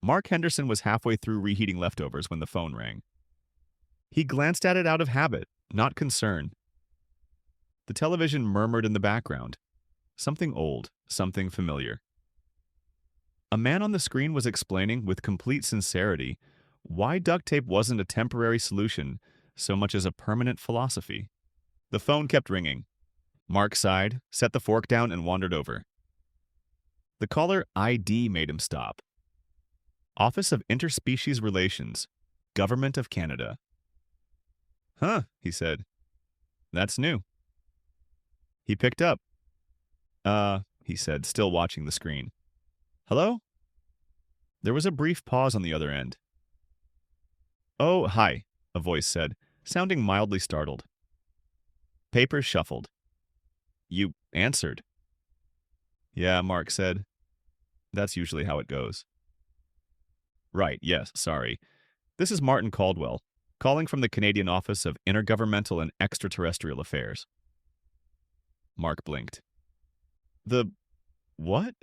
Mark Henderson was halfway through reheating leftovers when the phone rang. He glanced at it out of habit, not concern. The television murmured in the background. Something old, something familiar. A man on the screen was explaining, with complete sincerity, why duct tape wasn't a temporary solution so much as a permanent philosophy. The phone kept ringing. Mark sighed, set the fork down, and wandered over. The caller ID made him stop. Office of Interspecies Relations, Government of Canada. Huh, he said. That's new. He picked up. He said, still watching the screen. Hello? There was a brief pause on the other end. Oh, hi, a voice said, sounding mildly startled. Papers shuffled. You answered. Yeah, Mark said. That's usually how it goes. Right, yes, sorry. This is Martin Caldwell, calling from the Canadian Office of Intergovernmental and Extraterrestrial Affairs. Mark blinked. The what?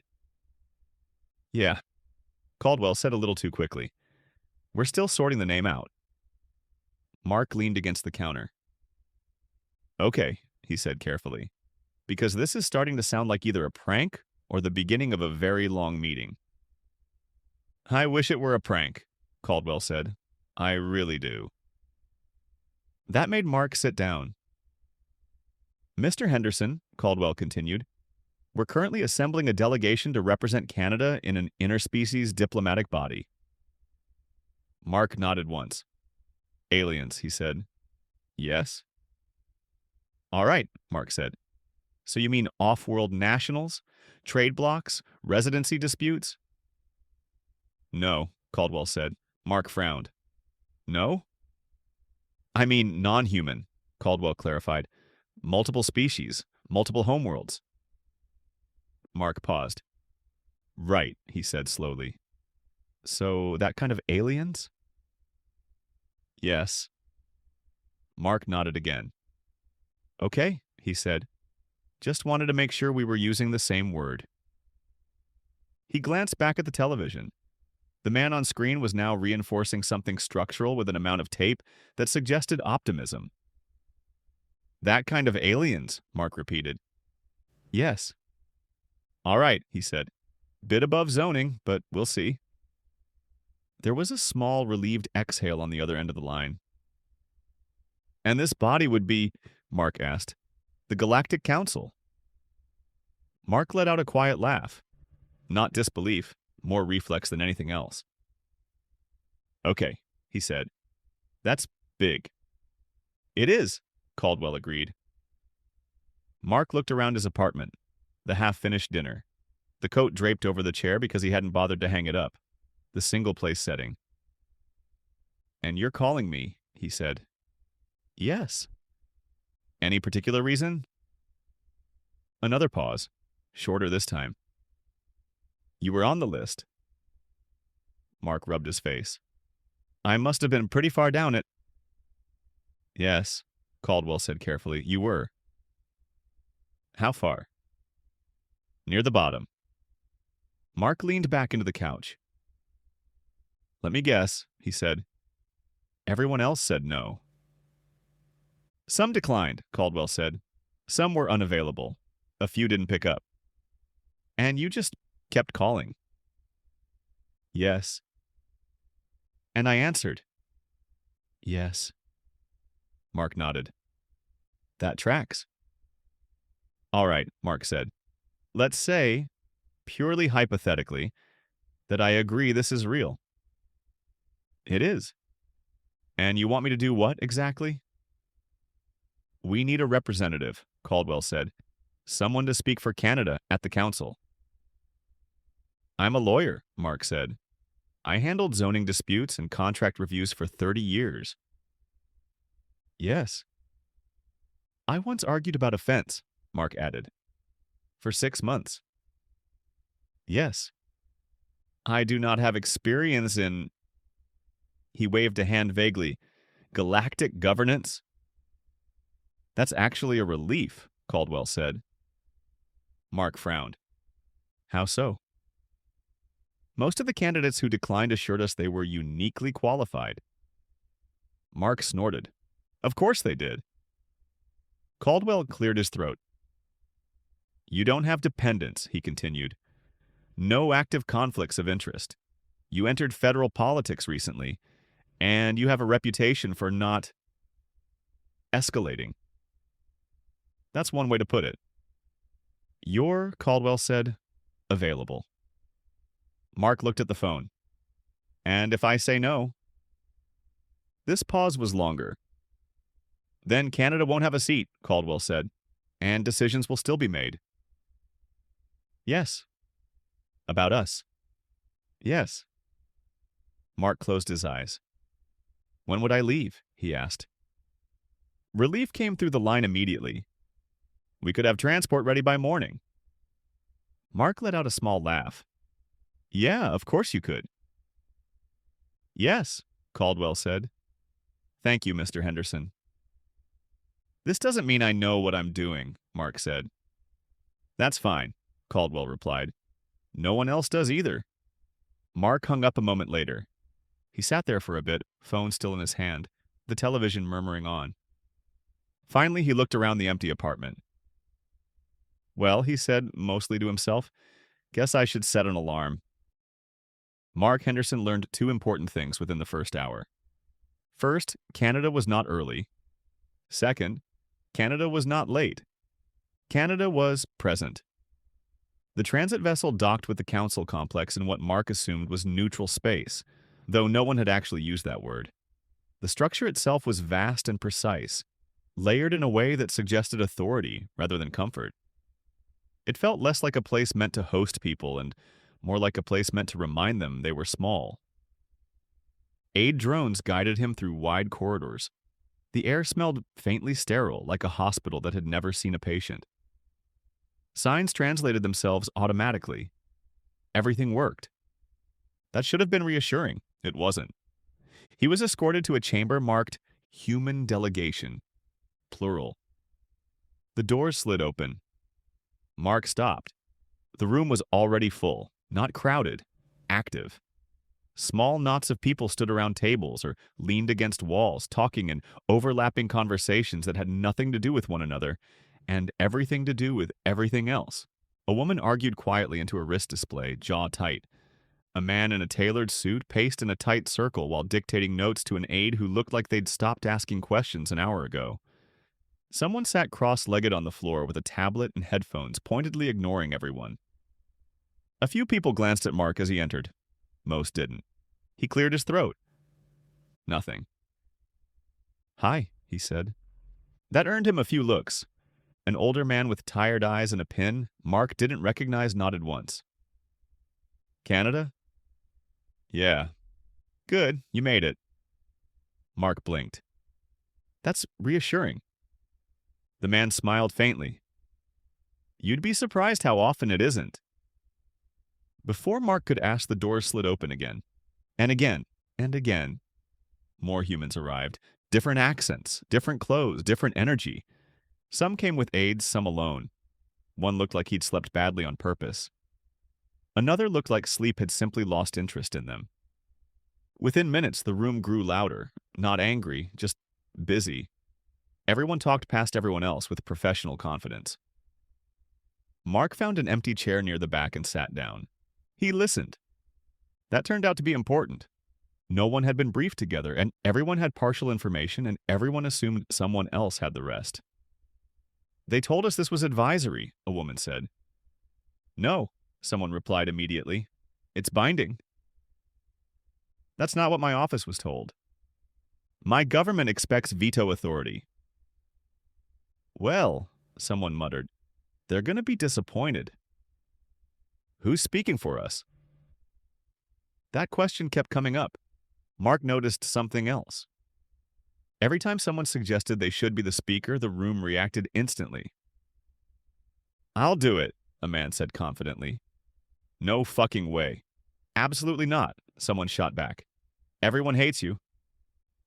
Yeah, Caldwell said a little too quickly. We're still sorting the name out. Mark leaned against the counter. Okay, he said carefully, because this is starting to sound like either a prank or the beginning of a very long meeting. I wish it were a prank, Caldwell said. I really do. That made Mark sit down. Mr. Henderson, Caldwell continued, we're currently assembling a delegation to represent Canada in an interspecies diplomatic body. Mark nodded once. Aliens, he said. Yes? All right, Mark said. So you mean off-world nationals? Trade blocks? Residency disputes? No, Caldwell said. Mark frowned. No? I mean non-human, Caldwell clarified. Multiple species, multiple homeworlds. Mark paused. Right, he said slowly. So that kind of aliens? Yes. Mark nodded again. Okay, he said. Just wanted to make sure we were using the same word. He glanced back at the television. The man on screen was now reinforcing something structural with an amount of tape that suggested optimism. That kind of aliens, Mark repeated. Yes. All right, he said. Bit above zoning, but we'll see. There was a small, relieved exhale on the other end of the line. And this body would be, Mark asked, the Galactic Council. Mark let out a quiet laugh. Not disbelief, more reflex than anything else. Okay, he said. That's big. It is, Caldwell agreed. Mark looked around his apartment, the half-finished dinner, the coat draped over the chair because he hadn't bothered to hang it up, the single-place setting. And you're calling me, he said. Yes. Any particular reason? Another pause, shorter this time. You were on the list. Mark rubbed his face. I must have been pretty far down it. Yes, Caldwell said carefully. You were. How far? Near the bottom. Mark leaned back into the couch. Let me guess, he said. Everyone else said no. Some declined, Caldwell said. Some were unavailable. A few didn't pick up. And you just kept calling. Yes. And I answered. Yes. Mark nodded. That tracks. All right, Mark said. Let's say, purely hypothetically, that I agree this is real. It is. And you want me to do what exactly? We need a representative, Caldwell said. Someone to speak for Canada at the council. I'm a lawyer, Mark said. I handled zoning disputes and contract reviews for 30 years. Yes. I once argued about a fence, Mark added. For 6 months. Yes. I do not have experience in... He waved a hand vaguely. Galactic governance? That's actually a relief, Caldwell said. Mark frowned. How so? Most of the candidates who declined assured us they were uniquely qualified. Mark snorted. Of course they did. Caldwell cleared his throat. You don't have dependents, he continued. No active conflicts of interest. You entered federal politics recently, and you have a reputation for not escalating. That's one way to put it. You're, Caldwell said, available. Mark looked at the phone. And if I say no? This pause was longer. Then Canada won't have a seat, Caldwell said, and decisions will still be made. Yes. About us. Yes. Mark closed his eyes. When would I leave? He asked. Relief came through the line immediately. We could have transport ready by morning. Mark let out a small laugh. Yeah, of course you could. Yes, Caldwell said. Thank you, Mr. Henderson. This doesn't mean I know what I'm doing, Mark said. That's fine, Caldwell replied. No one else does either. Mark hung up a moment later. He sat there for a bit, phone still in his hand, the television murmuring on. Finally, he looked around the empty apartment. Well, he said, mostly to himself, guess I should set an alarm. Mark Henderson learned two important things within the first hour. First, Canada was not early. Second, Canada was not late. Canada was present. The transit vessel docked with the council complex in what Mark assumed was neutral space, though no one had actually used that word. The structure itself was vast and precise, layered in a way that suggested authority rather than comfort. It felt less like a place meant to host people and more like a place meant to remind them they were small. Aid drones guided him through wide corridors. The air smelled faintly sterile, like a hospital that had never seen a patient. Signs translated themselves automatically. Everything worked. That should have been reassuring. It wasn't. He was escorted to a chamber marked Human Delegation, plural. The doors slid open. Mark stopped. The room was already full, not crowded, active. Small knots of people stood around tables or leaned against walls, talking in overlapping conversations that had nothing to do with one another and everything to do with everything else. A woman argued quietly into a wrist display, jaw tight. A man in a tailored suit paced in a tight circle while dictating notes to an aide who looked like they'd stopped asking questions an hour ago. Someone sat cross-legged on the floor with a tablet and headphones, pointedly ignoring everyone. A few people glanced at Mark as he entered. Most didn't. He cleared his throat. Nothing. Hi, he said. That earned him a few looks. An older man with tired eyes and a pin Mark didn't recognize nodded once. Canada? Yeah. Good, you made it. Mark blinked. That's reassuring. The man smiled faintly. You'd be surprised how often it isn't. Before Mark could ask, the doors slid open again. And again, and again. More humans arrived. Different accents, different clothes, different energy. Some came with aides, some alone. One looked like he'd slept badly on purpose. Another looked like sleep had simply lost interest in them. Within minutes, the room grew louder, not angry, just busy. Everyone talked past everyone else with professional confidence. Mark found an empty chair near the back and sat down. He listened. That turned out to be important. No one had been briefed together, and everyone had partial information, and everyone assumed someone else had the rest. They told us this was advisory, a woman said. No, someone replied immediately. It's binding. That's not what my office was told. My government expects veto authority. Well, someone muttered, they're going to be disappointed. Who's speaking for us? That question kept coming up. Mark noticed something else. Every time someone suggested they should be the speaker, the room reacted instantly. I'll do it, a man said confidently. No fucking way. Absolutely not, someone shot back. Everyone hates you.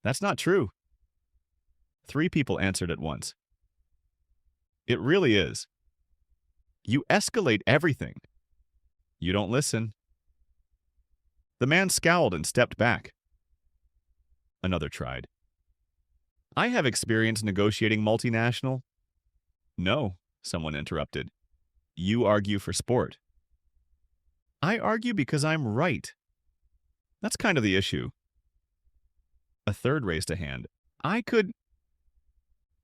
That's not true. 3 people answered at once. It really is. You escalate everything. You don't listen. The man scowled and stepped back. Another tried. I have experience negotiating multinational. No, someone interrupted. You argue for sport. I argue because I'm right. That's kind of the issue. A third raised a hand. I could...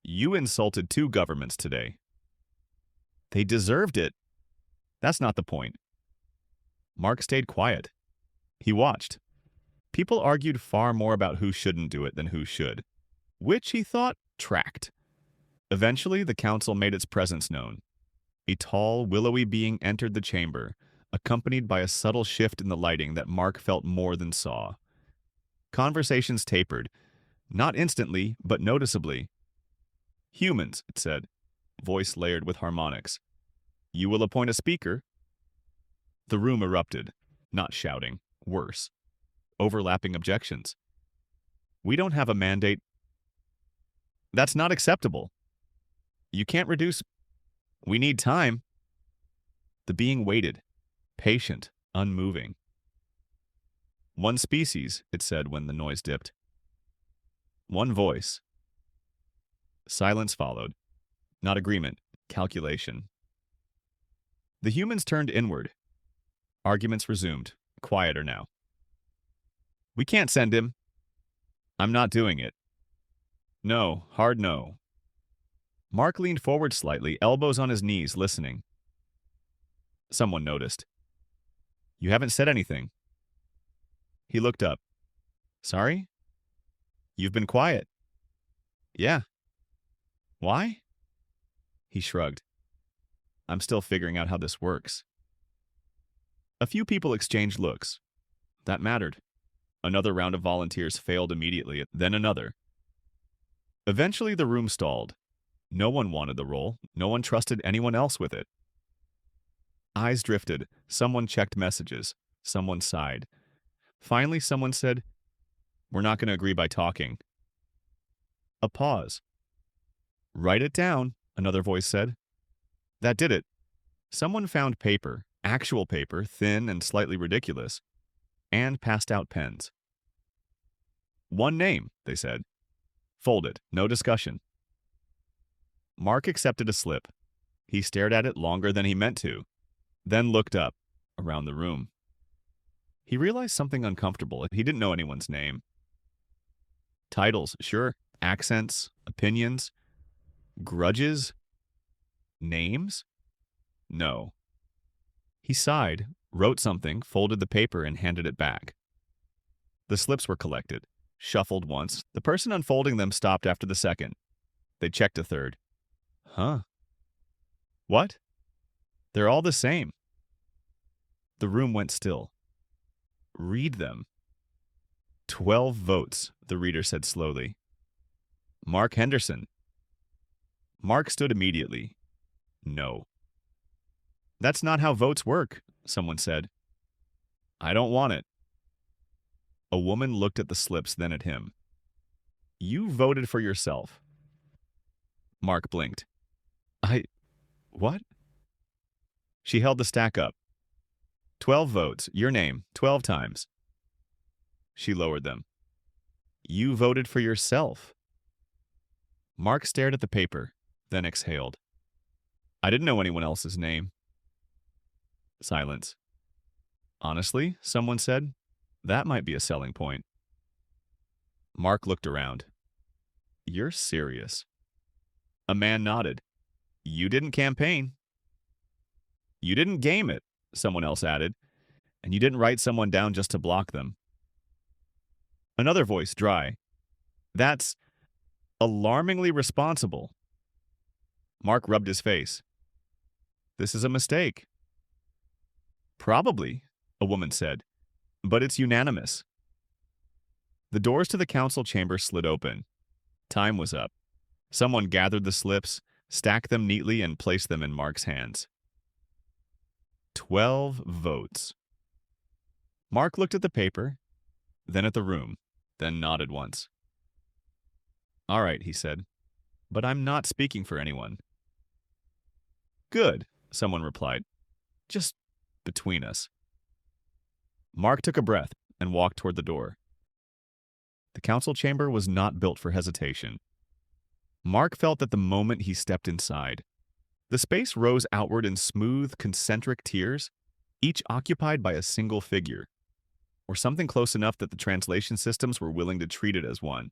You insulted 2 governments today. They deserved it. That's not the point. Mark stayed quiet. He watched. People argued far more about who shouldn't do it than who should, which he thought tracked. Eventually, the council made its presence known. A tall, willowy being entered the chamber, accompanied by a subtle shift in the lighting that Mark felt more than saw. Conversations tapered, not instantly, but noticeably. Humans, it said, voice layered with harmonics. You will appoint a speaker. The room erupted, not shouting, worse. Overlapping objections. We don't have a mandate. That's not acceptable. You can't reduce. We need time. The being waited, patient, unmoving. One species, it said when the noise dipped. One voice. Silence followed. Not agreement, calculation. The humans turned inward. Arguments resumed, quieter now. We can't send him. I'm not doing it. No, hard no. Mark leaned forward slightly, elbows on his knees, listening. Someone noticed. You haven't said anything. He looked up. Sorry? You've been quiet. Yeah. Why? He shrugged. I'm still figuring out how this works. A few people exchanged looks. That mattered. Another round of volunteers failed immediately, then another. Eventually, the room stalled. No one wanted the role. No one trusted anyone else with it. Eyes drifted. Someone checked messages. Someone sighed. Finally, someone said, We're not going to agree by talking. A pause. Write it down, another voice said. That did it. Someone found paper, actual paper, thin and slightly ridiculous, and passed out pens. One name, they said. Fold it, no discussion. Mark accepted a slip. He stared at it longer than he meant to, then looked up, around the room. He realized something uncomfortable. He didn't know anyone's name. Titles, sure. Accents, opinions, grudges, names? No. He sighed, wrote something, folded the paper, and handed it back. The slips were collected, shuffled once. The person unfolding them stopped after the second. They checked a third. Huh. What? They're all the same. The room went still. Read them. 12 votes, the reader said slowly. Mark Henderson. Mark stood immediately. No. That's not how votes work, someone said. I don't want it. A woman looked at the slips, then at him. You voted for yourself. Mark blinked. What? She held the stack up. 12 votes, your name, 12 times. She lowered them. You voted for yourself. Mark stared at the paper, then exhaled. I didn't know anyone else's name. Silence. Honestly, someone said, that might be a selling point. Mark looked around. You're serious. A man nodded. You didn't campaign. You didn't game it, someone else added, and you didn't write someone down just to block them. Another voice, dry. That's alarmingly responsible. Mark rubbed his face. This is a mistake. Probably, a woman said, but it's unanimous. The doors to the council chamber slid open. Time was up. Someone gathered the slips, stacked them neatly, and placed them in Mark's hands. 12 votes. Mark looked at the paper, then at the room, then nodded once. All right, he said, but I'm not speaking for anyone. Good, someone replied. Just between us. Mark took a breath. and walked toward the door. The council chamber was not built for hesitation. Mark felt that the moment he stepped inside. The space rose outward in smooth, concentric tiers, each occupied by a single figure, or something close enough that the translation systems were willing to treat it as one.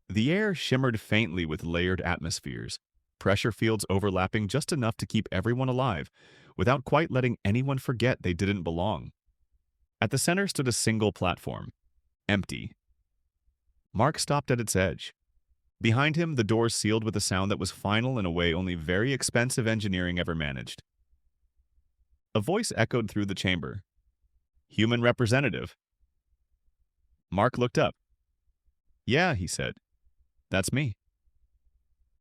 The air shimmered faintly with layered atmospheres, pressure fields overlapping just enough to keep everyone alive, without quite letting anyone forget they didn't belong. At the center stood a single platform, empty. Mark stopped at its edge. Behind him, the doors sealed with a sound that was final in a way only very expensive engineering ever managed. A voice echoed through the chamber. "Human representative." Mark looked up. "Yeah," he said. "That's me."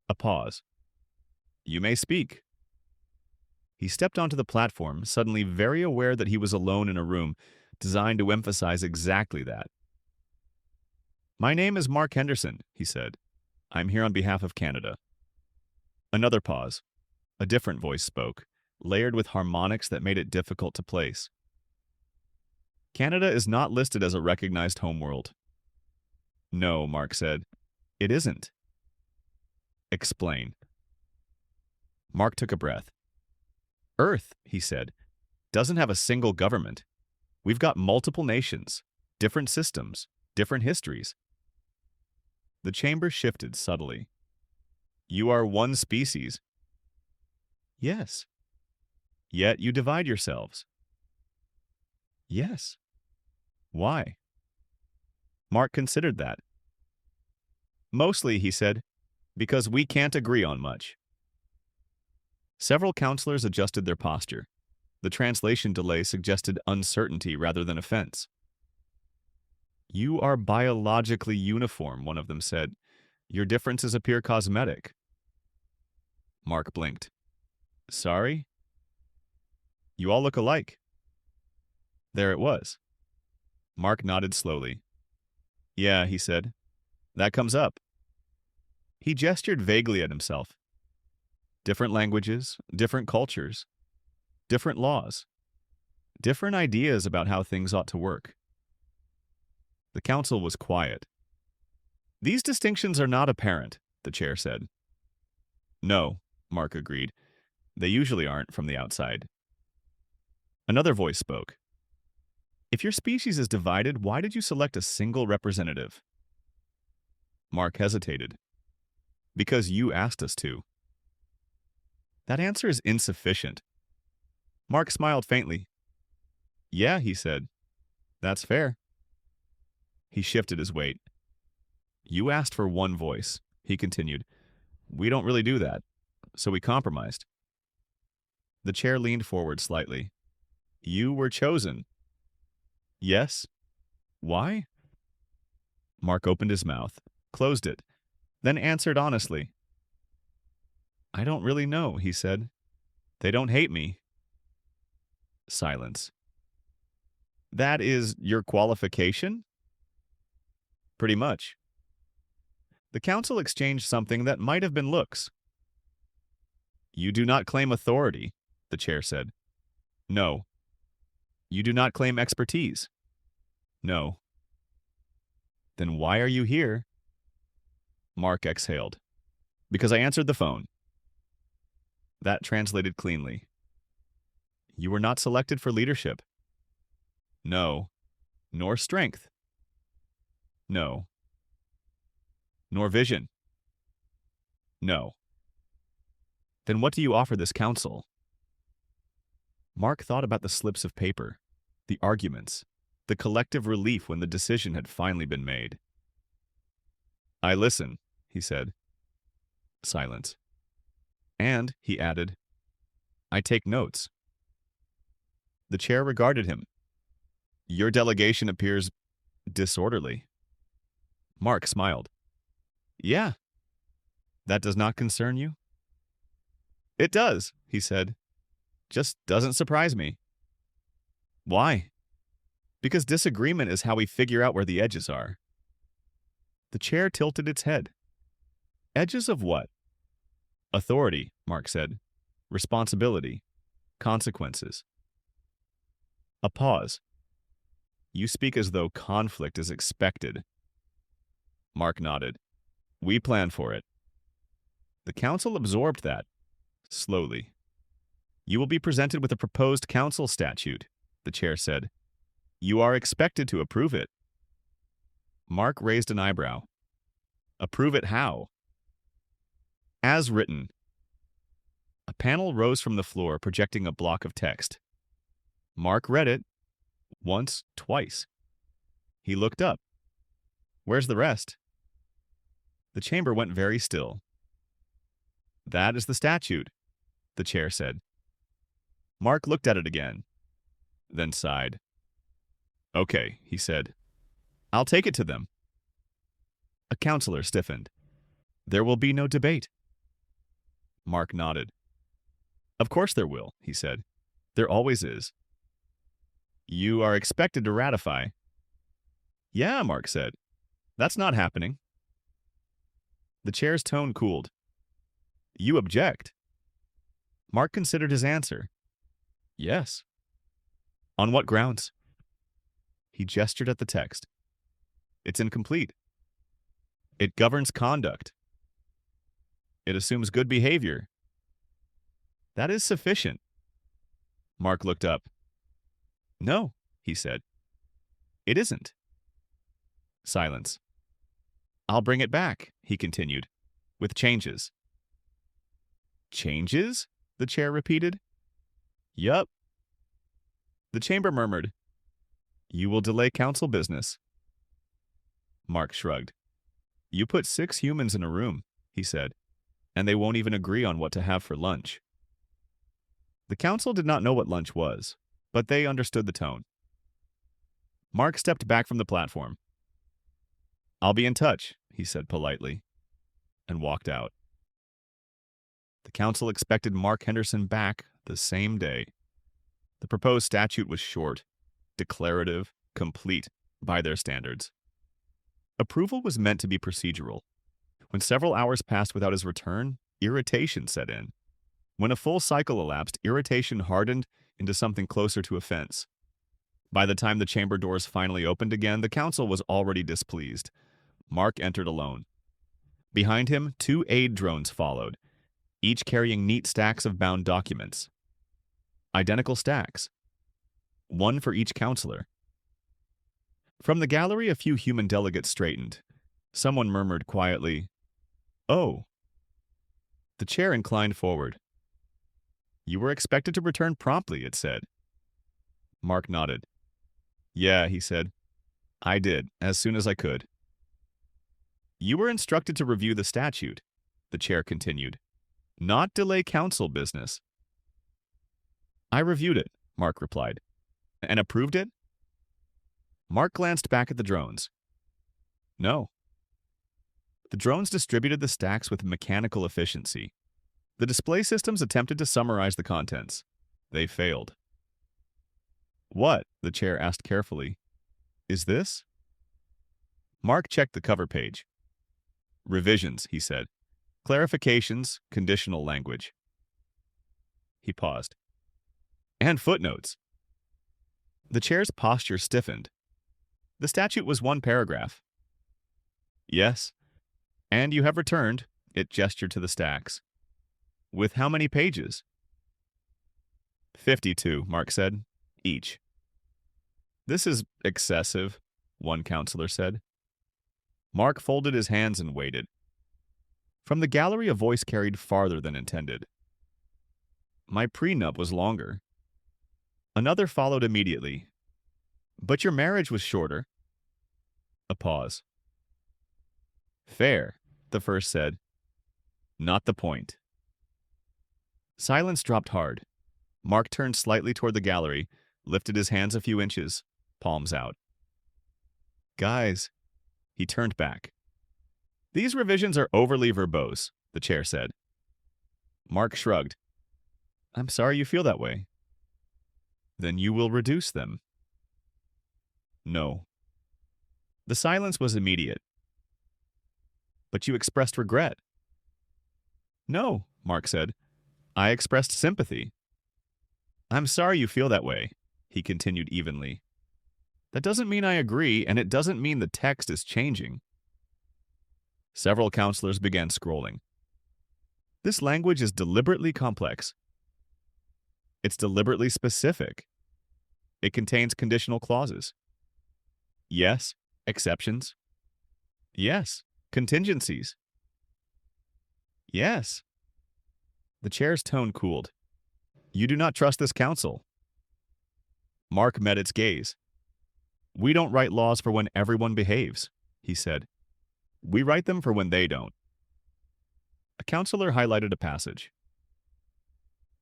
A pause. "You may speak." He stepped onto the platform, suddenly very aware that he was alone in a room designed to emphasize exactly that. "My name is Mark Henderson," he said. "I'm here on behalf of Canada." Another pause. A different voice spoke, layered with harmonics that made it difficult to place. "Canada is not listed as a recognized homeworld." "No," Mark said. "It isn't." "Explain." Mark took a breath. "Earth," he said, "doesn't have a single government. We've got multiple nations, different systems, different histories." The chamber shifted subtly. "You are one species." "Yes." "Yet you divide yourselves." "Yes." "Why?" Mark considered that. "Mostly," he said, "because we can't agree on much." Several counselors adjusted their posture. The translation delay suggested uncertainty rather than offense. "You are biologically uniform," one of them said. "Your differences appear cosmetic." Mark blinked. "Sorry?" "You all look alike." There it was. Mark nodded slowly. "Yeah," he said. "That comes up." He gestured vaguely at himself. Different languages, different cultures, different laws, different ideas about how things ought to work. The council was quiet. "These distinctions are not apparent," the chair said. "No," Mark agreed. "They usually aren't from the outside." Another voice spoke. "If your species is divided, why did you select a single representative?" Mark hesitated. "Because you asked us to." "That answer is insufficient." Mark smiled faintly. "Yeah," he said. "That's fair." He shifted his weight. "You asked for one voice," he continued. "We don't really do that, so we compromised." The chair leaned forward slightly. "You were chosen." "Yes. Why?" Mark opened his mouth, closed it, then answered honestly. "I don't really know," he said. "They don't hate me." Silence. "That is your qualification?" "Pretty much." The council exchanged something that might have been looks. "You do not claim authority," the chair said. "No." "You do not claim expertise." "No." "Then why are you here?" Mark exhaled. "Because I answered the phone." That translated cleanly. "You were not selected for leadership." "No." "Nor strength." "No." "Nor vision." "No." "Then what do you offer this council?" Mark thought about the slips of paper, the arguments, the collective relief when the decision had finally been made. "I listen," he said. Silence. "And," he added, "I take notes." The chair regarded him. "Your delegation appears disorderly." Mark smiled. "Yeah." "That does not concern you?" "It does," he said. "Just doesn't surprise me." "Why?" "Because disagreement is how we figure out where the edges are." The chair tilted its head. "Edges of what?" "Authority," Mark said. "Responsibility. Consequences." A pause. You speak as though conflict is expected. Mark nodded. We plan for it. The council absorbed that, slowly. You will be presented with a proposed council statute, the chair said. You are expected to approve it. Mark raised an eyebrow. Approve it how? As written. A panel rose from the floor, projecting a block of text. Mark read it. Once, twice. He looked up. Where's the rest? The chamber went very still. That is the statute, the chair said. Mark looked at it again, then sighed. Okay, he said. I'll take it to them. A counselor stiffened. There will be no debate. Mark nodded. Of course there will, he said. There always is. You are expected to ratify. Yeah, Mark said. That's not happening. The chair's tone cooled. You object. Mark considered his answer. Yes. On what grounds? He gestured at the text. It's incomplete. It governs conduct. It assumes good behavior. That is sufficient. Mark looked up. No, he said. It isn't. Silence. I'll bring it back, he continued, with changes. Changes? The chair repeated. Yup. The chamber murmured. You will delay council business. Mark shrugged. You put 6 humans in a room, he said, and they won't even agree on what to have for lunch. The council did not know what lunch was, but they understood the tone. Mark stepped back from the platform. I'll be in touch, he said politely, and walked out. The council expected Mark Henderson back the same day. The proposed statute was short, declarative, complete by their standards. Approval was meant to be procedural. When several hours passed without his return, irritation set in. When a full cycle elapsed, irritation hardened into something closer to offense. By the time the chamber doors finally opened again, the council was already displeased. Mark entered alone. Behind him, 2 aid drones followed, each carrying neat stacks of bound documents. Identical stacks. One for each counselor. From the gallery, a few human delegates straightened. Someone murmured quietly, "Oh." The chair inclined forward. You were expected to return promptly, it said. Mark nodded. Yeah, he said. I did, as soon as I could. You were instructed to review the statute, the chair continued, not delay council business. I reviewed it, Mark replied. And approved it? Mark glanced back at the drones. No. The drones distributed the stacks with mechanical efficiency. The display systems attempted to summarize the contents. They failed. What? The chair asked carefully. Is this? Mark checked the cover page. Revisions, he said. Clarifications, conditional language. He paused. And footnotes. The chair's posture stiffened. The statute was 1 paragraph. Yes. And you have returned, it gestured to the stacks. With how many pages? 52, Mark said. Each. This is excessive, one counselor said. Mark folded his hands and waited. From the gallery, a voice carried farther than intended. My prenup was longer. Another followed immediately. But your marriage was shorter. A pause. Fair, the first said. Not the point. Silence dropped hard. Mark turned slightly toward the gallery, lifted his hands a few inches, palms out. Guys, he turned back. These revisions are overly verbose, the chair said. Mark shrugged. I'm sorry you feel that way. Then you will reduce them. No. The silence was immediate. But you expressed regret. No, Mark said. I expressed sympathy. I'm sorry you feel that way, he continued evenly. That doesn't mean I agree, and it doesn't mean the text is changing. Several counselors began scrolling. This language is deliberately complex. It's deliberately specific. It contains conditional clauses. Yes, exceptions. Yes, contingencies. Yes. The chair's tone cooled. You do not trust this council. Mark met its gaze. We don't write laws for when everyone behaves, he said. We write them for when they don't. A counselor highlighted a passage.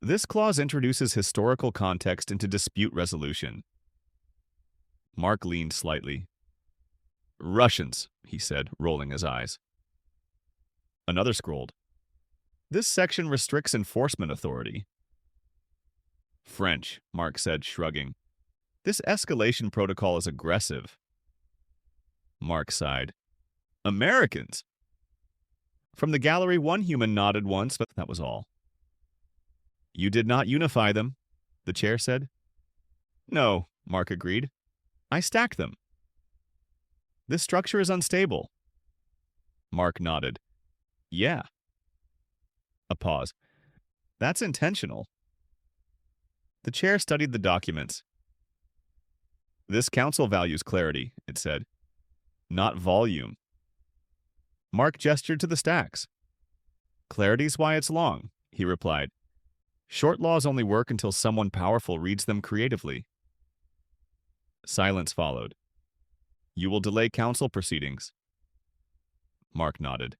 This clause introduces historical context into dispute resolution. Mark leaned slightly. Russians, he said, rolling his eyes. Another scrolled. This section restricts enforcement authority. French, Mark said, shrugging. This escalation protocol is aggressive. Mark sighed. Americans! From the gallery, one human nodded once, but that was all. You did not unify them, the chair said. No, Mark agreed. I stacked them. This structure is unstable. Mark nodded. Yeah. A pause. That's intentional. The chair studied the documents. This council values clarity, it said, not volume. Mark gestured to the stacks. Clarity's why it's long, he replied. Short laws only work until someone powerful reads them creatively. Silence followed. You will delay council proceedings. Mark nodded.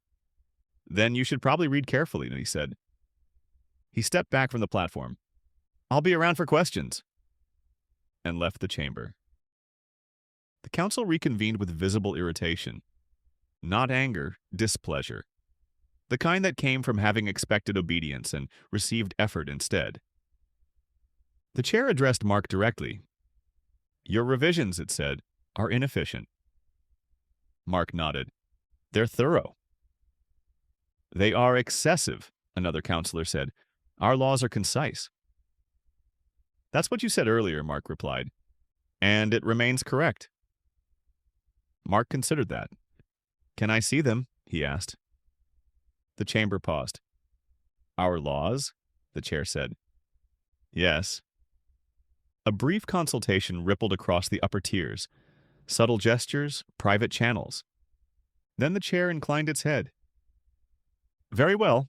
Then you should probably read carefully, he said. He stepped back from the platform. I'll be around for questions. And left the chamber. The council reconvened with visible irritation. Not anger, displeasure. The kind that came from having expected obedience and received effort instead. The chair addressed Mark directly. Your revisions, it said, are inefficient. Mark nodded. They're thorough. They are excessive, another counselor said. Our laws are concise. That's what you said earlier, Mark replied. And it remains correct. Mark considered that. Can I see them? He asked. The chamber paused. Our laws? The chair said. Yes. A brief consultation rippled across the upper tiers. Subtle gestures, private channels. Then the chair inclined its head. Very well.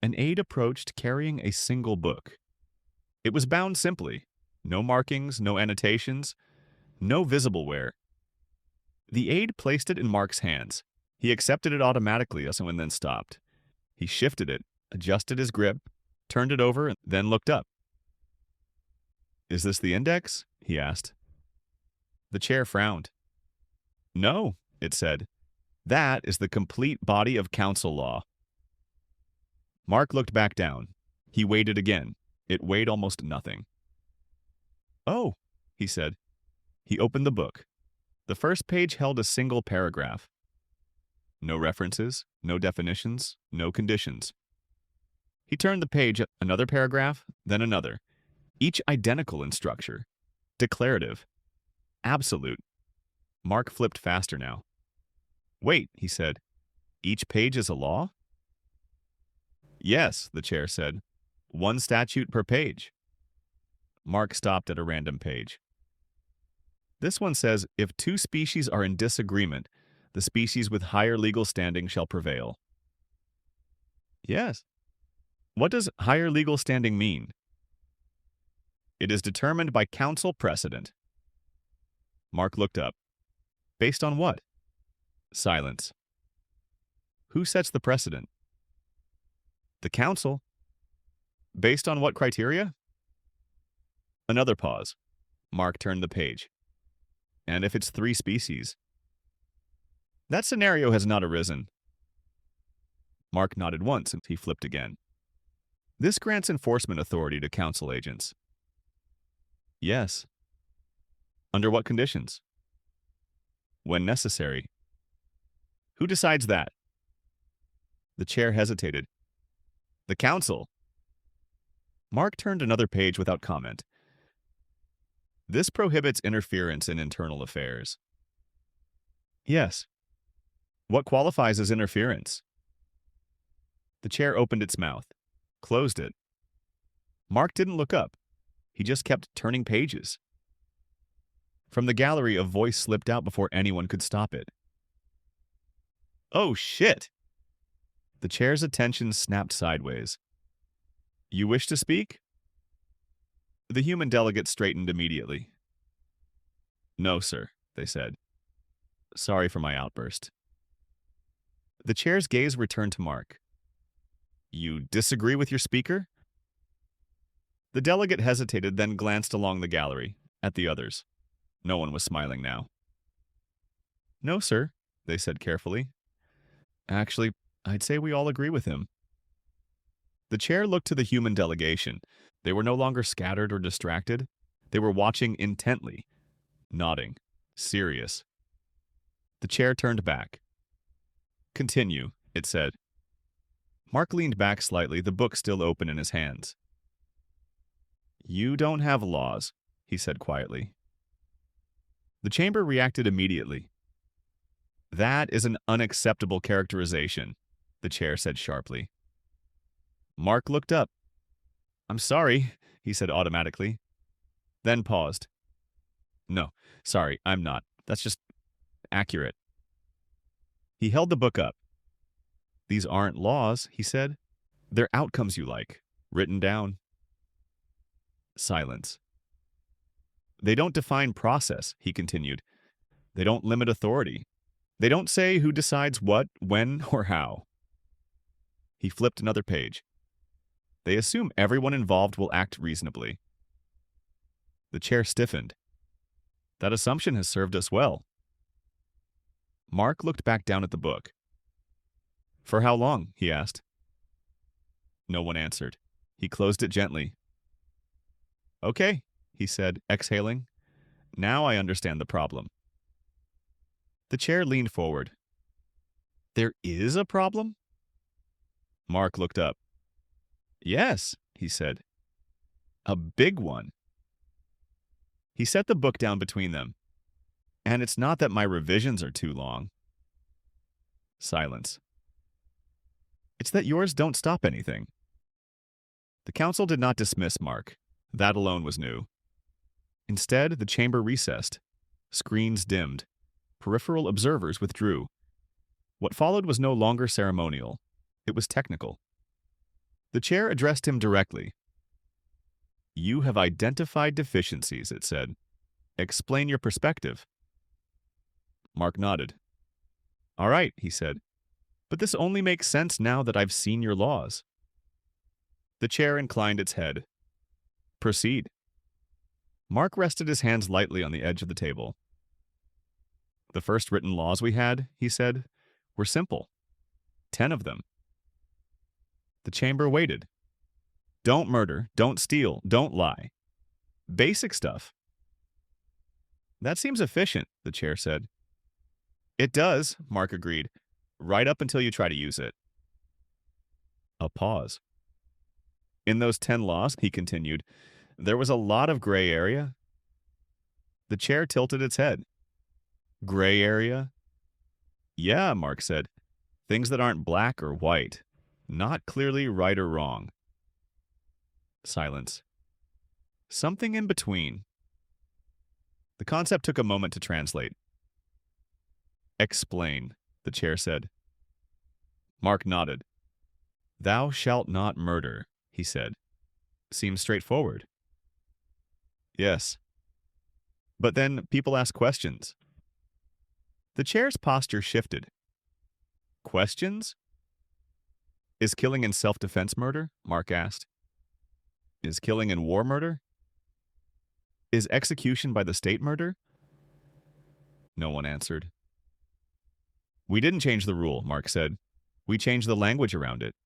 An aide approached carrying a single book. It was bound simply. No markings, no annotations, no visible wear. The aide placed it in Mark's hands. He accepted it automatically and then stopped. He shifted it, adjusted his grip, turned it over, and then looked up. Is this the index? He asked. The chair frowned. No, it said. That is the complete body of council law. Mark looked back down. He weighed it again. It weighed almost nothing. Oh, he said. He opened the book. The first page held a single paragraph. No references, no definitions, no conditions. He turned the page, another paragraph, then another, each identical in structure, declarative, absolute. Mark flipped faster now. Wait, he said. Each page is a law? Yes, the chair said. One statute per page. Mark stopped at a random page. This one says, if two species are in disagreement, the species with higher legal standing shall prevail. Yes. What does higher legal standing mean? It is determined by council precedent. Mark looked up. Based on what? Silence. Who sets the precedent? The council. Based on what criteria? Another pause. Mark turned the page. And if it's 3 species? That scenario has not arisen. Mark nodded once and he flipped again. This grants enforcement authority to council agents. Yes. Under what conditions? When necessary. Who decides that? The chair hesitated. The council. Mark turned another page without comment. This prohibits interference in internal affairs. Yes. What qualifies as interference? The chair opened its mouth, closed it. Mark didn't look up. He just kept turning pages. From the gallery, a voice slipped out before anyone could stop it. Oh, shit! The chair's attention snapped sideways. You wish to speak? The human delegate straightened immediately. No, sir, they said. Sorry for my outburst. The chair's gaze returned to Mark. You disagree with your speaker? The delegate hesitated, then glanced along the gallery, at the others. No one was smiling now. No, sir, they said carefully. Actually, I'd say we all agree with him. The chair looked to the human delegation. They were no longer scattered or distracted. They were watching intently, nodding, serious. The chair turned back. Continue, it said. Mark leaned back slightly, the book still open in his hands. You don't have laws, he said quietly. The chamber reacted immediately. That is an unacceptable characterization, the chair said sharply. Mark looked up. I'm sorry, he said automatically, then paused. No, sorry, I'm not. That's just accurate. He held the book up. These aren't laws, he said. They're outcomes you like, written down. Silence. They don't define process, he continued. They don't limit authority. They don't say who decides what, when, or how. He flipped another page. They assume everyone involved will act reasonably. The chair stiffened. That assumption has served us well. Mark looked back down at the book. For how long? He asked. No one answered. He closed it gently. Okay, he said, exhaling. Now I understand the problem. The chair leaned forward. There is a problem? Mark looked up. Yes, he said. A big one. He set the book down between them. And it's not that my revisions are too long. Silence. It's that yours don't stop anything. The council did not dismiss Mark. That alone was new. Instead, the chamber recessed. Screens dimmed. Peripheral observers withdrew. What followed was no longer ceremonial. It was technical. The chair addressed him directly. You have identified deficiencies, it said. Explain your perspective. Mark nodded. All right, he said. But this only makes sense now that I've seen your laws. The chair inclined its head. Proceed. Mark rested his hands lightly on the edge of the table. The first written laws we had, he said, were simple. 10 of them. The chamber waited. Don't murder, don't steal, don't lie. Basic stuff. That seems efficient, the chair said. It does, Mark agreed, right up until you try to use it. A pause. In those 10 laws, he continued, there was a lot of gray area. The chair tilted its head. Gray area? Yeah, Mark said. Things that aren't black or white. Not clearly right or wrong. Silence. Something in between. The concept took a moment to translate. Explain, the chair said. Mark nodded. Thou shalt not murder, he said. Seems straightforward. Yes. But then people ask questions. The chair's posture shifted. Questions? Is killing in self-defense murder? Mark asked. Is killing in war murder? Is execution by the state murder? No one answered. We didn't change the rule, Mark said. We changed the language around it.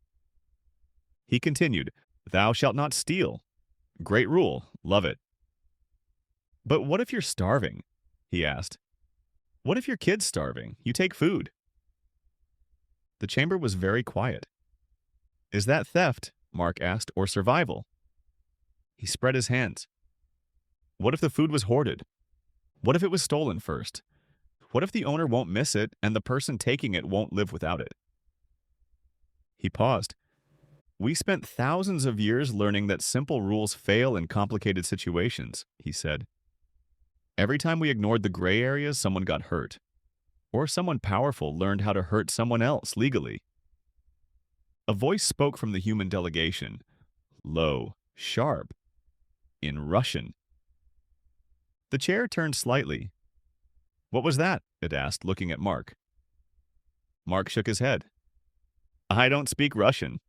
He continued, Thou shalt not steal. Great rule, love it. But what if you're starving? He asked. What if your kid's starving? You take food. The chamber was very quiet. Is that theft, Mark asked, or survival? He spread his hands. What if the food was hoarded? What if it was stolen first? What if the owner won't miss it and the person taking it won't live without it? He paused. We spent thousands of years learning that simple rules fail in complicated situations, he said. Every time we ignored the gray areas, someone got hurt. Or someone powerful learned how to hurt someone else legally. A voice spoke from the human delegation, low, sharp, in Russian. The chair turned slightly. What was that? It asked, looking at Mark. Mark shook his head. I don't speak Russian.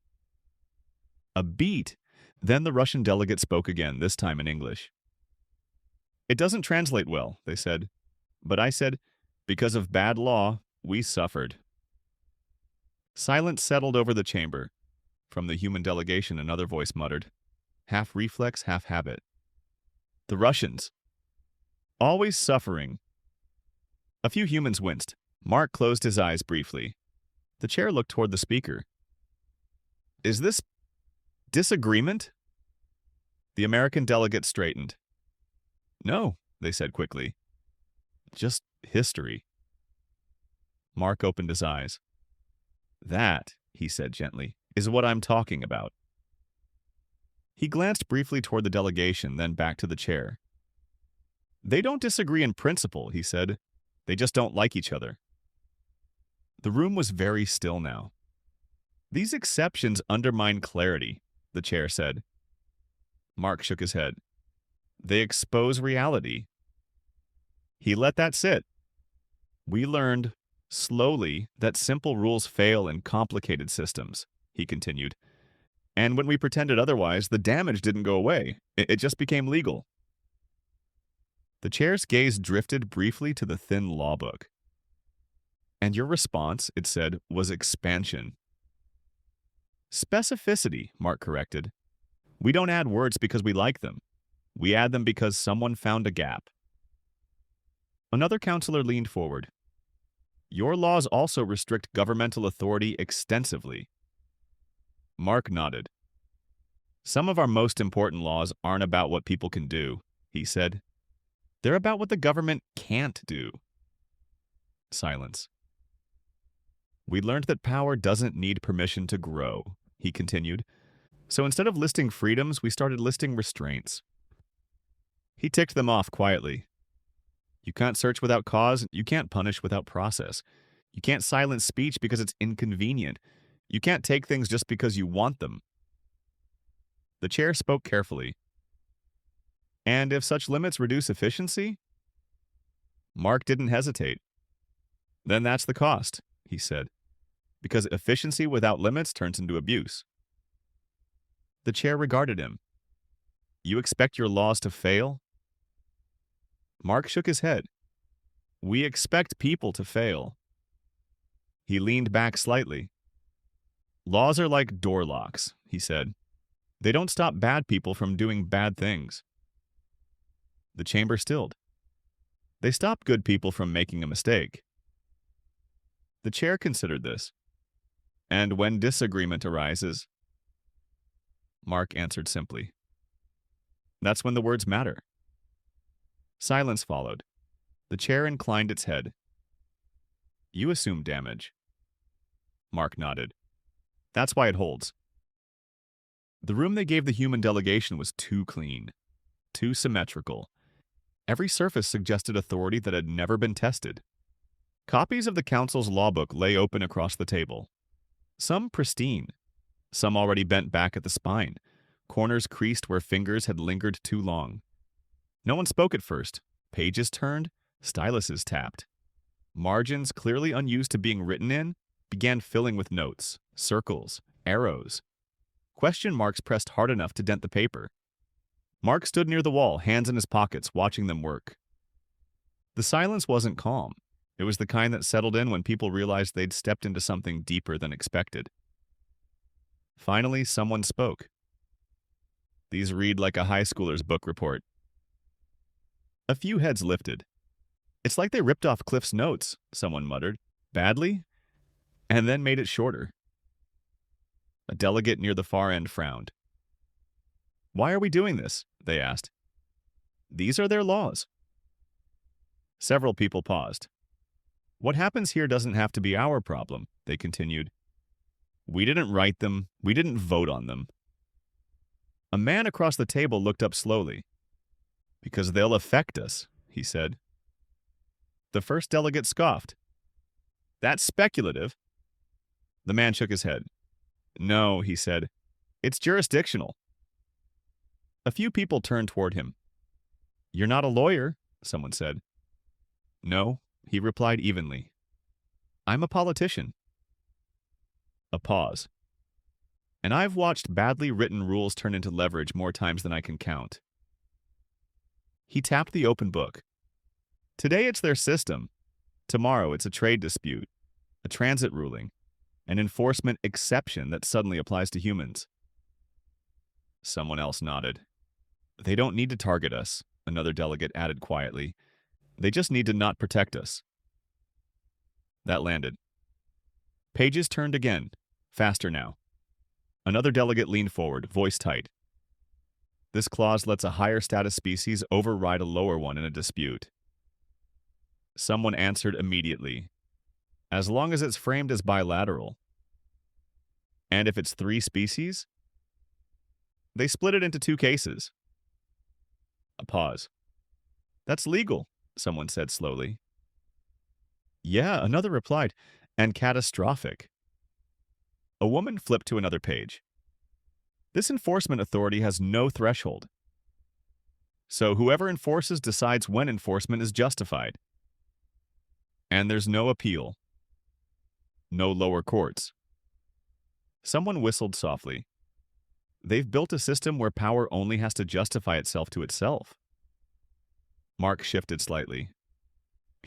A beat. Then the Russian delegate spoke again, this time in English. It doesn't translate well, they said. But I said, because of bad law, we suffered. Silence settled over the chamber. From the human delegation, another voice muttered, half reflex, half habit. The Russians. Always suffering. A few humans winced. Mark closed his eyes briefly. The chair looked toward the speaker. Is this disagreement? The American delegate straightened. No, they said quickly. Just history. Mark opened his eyes. That, he said gently, is what I'm talking about. He glanced briefly toward the delegation, then back to the chair. They don't disagree in principle, he said. They just don't like each other. The room was very still now. These exceptions undermine clarity, the chair said. Mark shook his head. They expose reality. He let that sit. We learned, slowly, that simple rules fail in complicated systems, he continued. And when we pretended otherwise, the damage didn't go away. It just became legal. The chair's gaze drifted briefly to the thin law book. And your response, it said, was expansion. Specificity, Mark corrected. We don't add words because we like them. We add them because someone found a gap. Another counselor leaned forward. Your laws also restrict governmental authority extensively. Mark nodded. Some of our most important laws aren't about what people can do, he said. They're about what the government can't do. Silence. We learned that power doesn't need permission to grow, he continued. So instead of listing freedoms, we started listing restraints. He ticked them off quietly. You can't search without cause. You can't punish without process. You can't silence speech because it's inconvenient. You can't take things just because you want them. The chair spoke carefully. And if such limits reduce efficiency? Mark didn't hesitate. Then that's the cost, he said, because efficiency without limits turns into abuse. The chair regarded him. You expect your laws to fail? Mark shook his head. We expect people to fail. He leaned back slightly. Laws are like door locks, he said. They don't stop bad people from doing bad things. The chamber stilled. They stop good people from making a mistake. The chair considered this. And when disagreement arises? Mark answered simply. That's when the words matter. Silence followed. The chair inclined its head. You assume damage. Mark nodded. That's why it holds. The room they gave the human delegation was too clean, too symmetrical. Every surface suggested authority that had never been tested. Copies of the council's law book lay open across the table. Some pristine, some already bent back at the spine, corners creased where fingers had lingered too long. No one spoke at first. Pages turned, styluses tapped. Margins, clearly unused to being written in, began filling with notes, circles, arrows. Question marks pressed hard enough to dent the paper. Mark stood near the wall, hands in his pockets, watching them work. The silence wasn't calm. It was the kind that settled in when people realized they'd stepped into something deeper than expected. Finally, someone spoke. These read like a high schooler's book report. A few heads lifted. It's like they ripped off Cliff's notes, someone muttered. Badly? And then made it shorter. A delegate near the far end frowned. Why are we doing this? They asked. These are their laws. Several people paused. What happens here doesn't have to be our problem, they continued. We didn't write them. We didn't vote on them. A man across the table looked up slowly. Because they'll affect us, he said. The first delegate scoffed. That's speculative. The man shook his head. No, he said. It's jurisdictional. A few people turned toward him. You're not a lawyer, someone said. No, he replied evenly. I'm a politician. A pause. And I've watched badly written rules turn into leverage more times than I can count. He tapped the open book. Today it's their system. Tomorrow it's a trade dispute, a transit ruling, an enforcement exception that suddenly applies to humans. Someone else nodded. They don't need to target us, another delegate added quietly. They just need to not protect us. That landed. Pages turned again, faster now. Another delegate leaned forward, voice tight. This clause lets a higher status species override a lower one in a dispute. Someone answered immediately. As long as it's framed as bilateral. And if it's 3 species? They split it into 2 cases. A pause. That's legal, someone said slowly. Yeah, another replied, and catastrophic. A woman flipped to another page. This enforcement authority has no threshold. So whoever enforces decides when enforcement is justified. And there's no appeal. No lower courts. Someone whistled softly. They've built a system where power only has to justify itself to itself. Mark shifted slightly.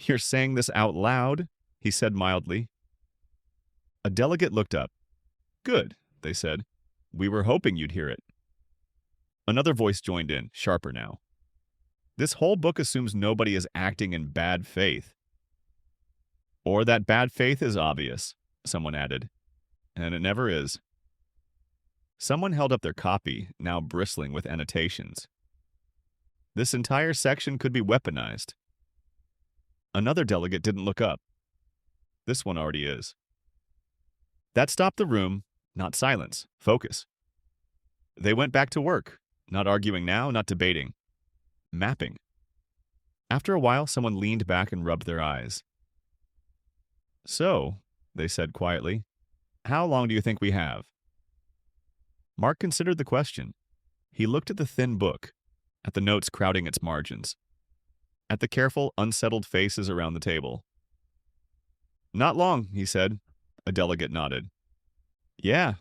You're saying this out loud, he said mildly. A delegate looked up. Good, they said. We were hoping you'd hear it. Another voice joined in, sharper now. This whole book assumes nobody is acting in bad faith. Or that bad faith is obvious, someone added. And it never is. Someone held up their copy, now bristling with annotations. This entire section could be weaponized. Another delegate didn't look up. This one already is. That stopped the room, not silence, focus. They went back to work, not arguing now, not debating. Mapping. After a while, someone leaned back and rubbed their eyes. So, they said quietly, how long do you think we have? Mark considered the question. He looked at the thin book, at the notes crowding its margins, at the careful, unsettled faces around the table. Not long, he said. A delegate nodded. Yeah.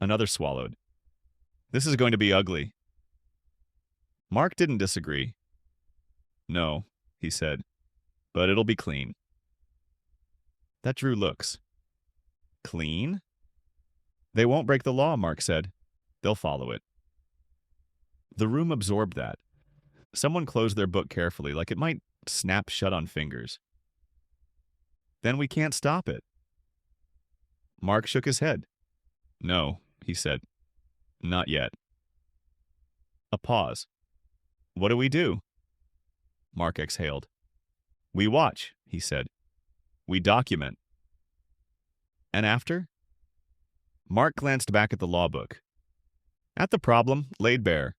Another swallowed. This is going to be ugly. Mark didn't disagree. No, he said, but it'll be clean. That drew looks. Clean? They won't break the law, Mark said. They'll follow it. The room absorbed that. Someone closed their book carefully, like it might snap shut on fingers. Then we can't stop it. Mark shook his head. No, he said. Not yet. A pause. What do we do? Mark exhaled. We watch, he said. We document. And after? Mark glanced back at the law book. At the problem, laid bare.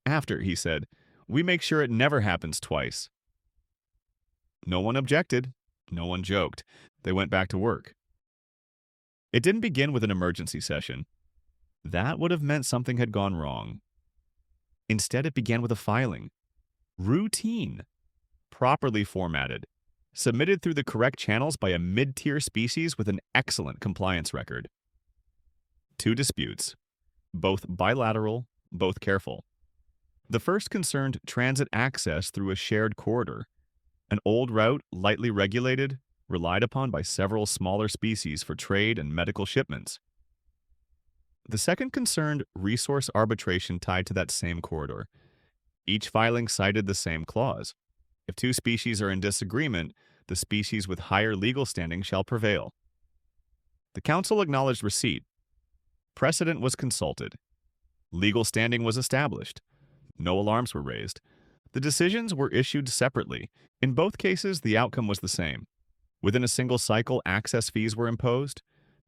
After, he said, we make sure it never happens twice. No one objected. No one joked. They went back to work. It didn't begin with an emergency session. That would have meant something had gone wrong. Instead, it began with a filing. Routine. Properly formatted. Submitted through the correct channels by a mid-tier species with an excellent compliance record. 2 disputes. Both bilateral, both careful. The first concerned transit access through a shared corridor. An old route, lightly regulated, relied upon by several smaller species for trade and medical shipments. The second concerned resource arbitration tied to that same corridor. Each filing cited the same clause. If 2 species are in disagreement, the species with higher legal standing shall prevail. The council acknowledged receipt. Precedent was consulted. Legal standing was established. No alarms were raised. The decisions were issued separately. In both cases, the outcome was the same. Within a single cycle, access fees were imposed,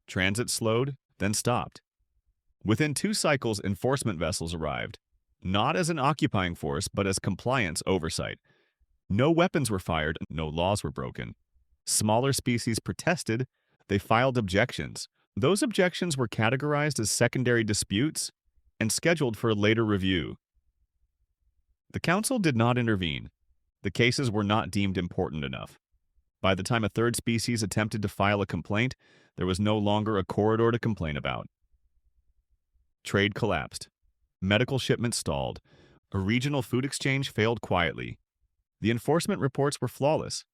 transit slowed, then stopped. Within 2 cycles, enforcement vessels arrived, not as an occupying force, but as compliance oversight. No weapons were fired, no laws were broken. Smaller species protested, they filed objections. Those objections were categorized as secondary disputes and scheduled for a later review. The council did not intervene. The cases were not deemed important enough. By the time a third species attempted to file a complaint, there was no longer a corridor to complain about. Trade collapsed. Medical shipments stalled. A regional food exchange failed quietly. The enforcement reports were flawless.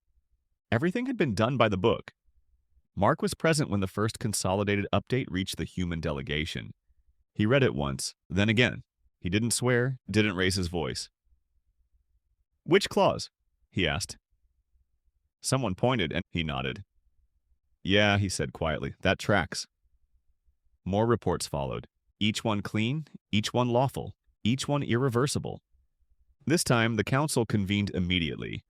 Everything had been done by the book. Mark was present when the first consolidated update reached the human delegation. He read it once, then again. He didn't swear, didn't raise his voice. "Which clause?" he asked. Someone pointed, and he nodded. "Yeah," he said quietly, "that tracks." More reports followed, each one clean, each one lawful, each one irreversible. This time, the council convened immediately.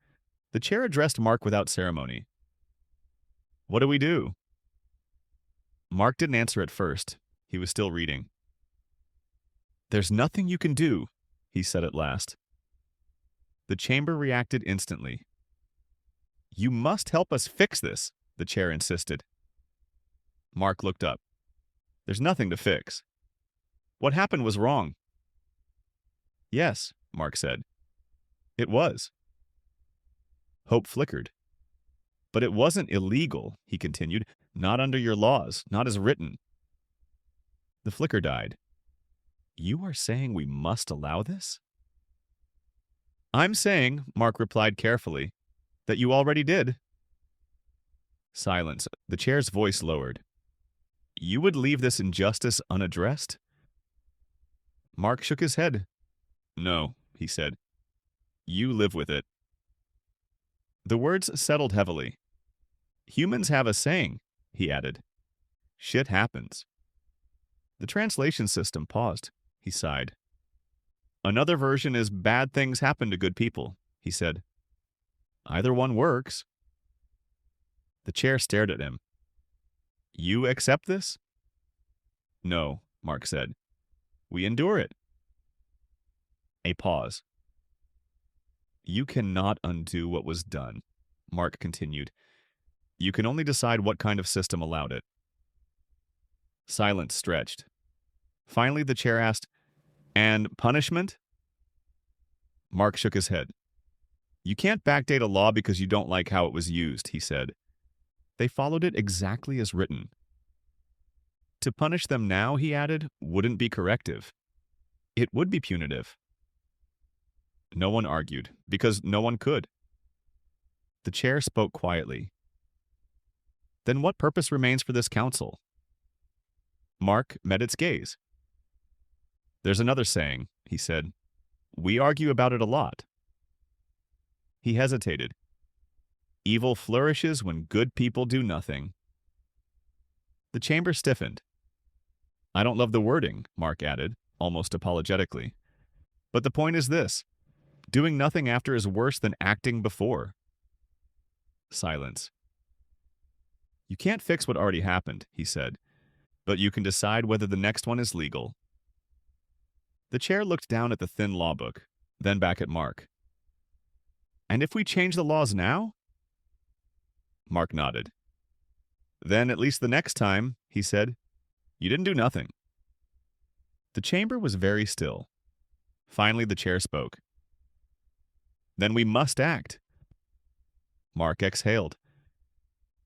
The chair addressed Mark without ceremony. "What do we do?" Mark didn't answer at first. He was still reading. "There's nothing you can do," he said at last. The chamber reacted instantly. "You must help us fix this," the chair insisted. Mark looked up. "There's nothing to fix. What happened was wrong." "Yes," Mark said. "It was." Hope flickered. "But it wasn't illegal," he continued. "Not under your laws, not as written." The flicker died. "You are saying we must allow this?" "I'm saying," Mark replied carefully, "that you already did." Silence. The chair's voice lowered. "You would leave this injustice unaddressed?" Mark shook his head. "No," he said. "You live with it." The words settled heavily. "Humans have a saying," he added. "Shit happens." The translation system paused. He sighed. "Another version is bad things happen to good people," he said. "Either one works." The chair stared at him. "You accept this?" "No," Mark said. "We endure it." A pause. "You cannot undo what was done," Mark continued. "You can only decide what kind of system allowed it." Silence stretched. Finally, the chair asked, "And punishment?" Mark shook his head. "You can't backdate a law because you don't like how it was used," he said. "They followed it exactly as written." "To punish them now," he added, "wouldn't be corrective. It would be punitive." No one argued, because no one could. The chair spoke quietly. "Then what purpose remains for this council?" Mark met its gaze. "There's another saying," he said. "We argue about it a lot." He hesitated. "Evil flourishes when good people do nothing." The chamber stiffened. "I don't love the wording," Mark added, almost apologetically. "But the point is this. Doing nothing after is worse than acting before." Silence. "You can't fix what already happened," he said, "but you can decide whether the next one is legal." The chair looked down at the thin law book, then back at Mark. "And if we change the laws now?" Mark nodded. "Then at least the next time," he said, "you didn't do nothing." The chamber was very still. Finally, the chair spoke. "Then we must act." Mark exhaled.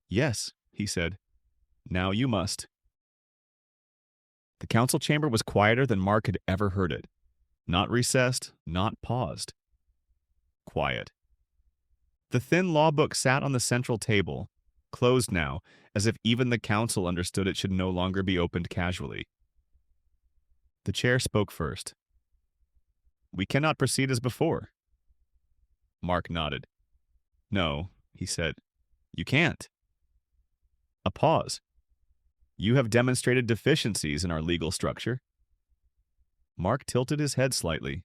"Yes," he said. "Now you must." The council chamber was quieter than Mark had ever heard it. Not recessed, not paused. Quiet. The thin law book sat on the central table, closed now, as if even the council understood it should no longer be opened casually. The chair spoke first. "We cannot proceed as before." Mark nodded. "No," he said. "You can't." A pause. "You have demonstrated deficiencies in our legal structure." Mark tilted his head slightly.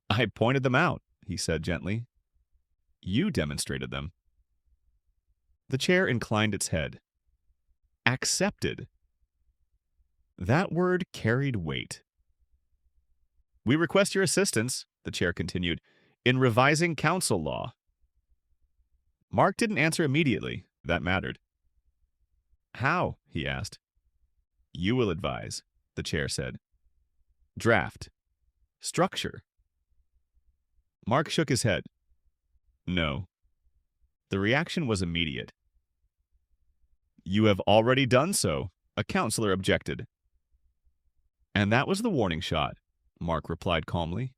I pointed them out, he said gently. You demonstrated them. The chair inclined its head. Accepted. That word carried weight. We request your assistance, the chair continued, in revising council law. Mark didn't answer immediately. That mattered. How? He asked. You will advise, the chair said. Draft. Structure. Mark shook his head. No. The reaction was immediate. You have already done so, a counselor objected. And that was the warning shot, Mark replied calmly.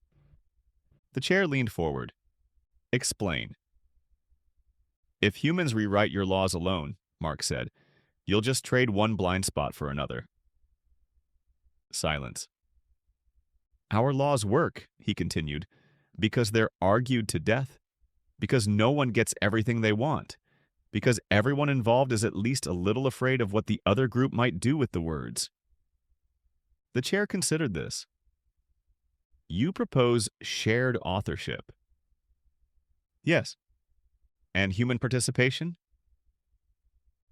The chair leaned forward. Explain. If humans rewrite your laws alone, Mark said, you'll just trade one blind spot for another. Silence. Our laws work, he continued, because they're argued to death, because no one gets everything they want, because everyone involved is at least a little afraid of what the other group might do with the words. The chair considered this. You propose shared authorship. Yes. And human participation?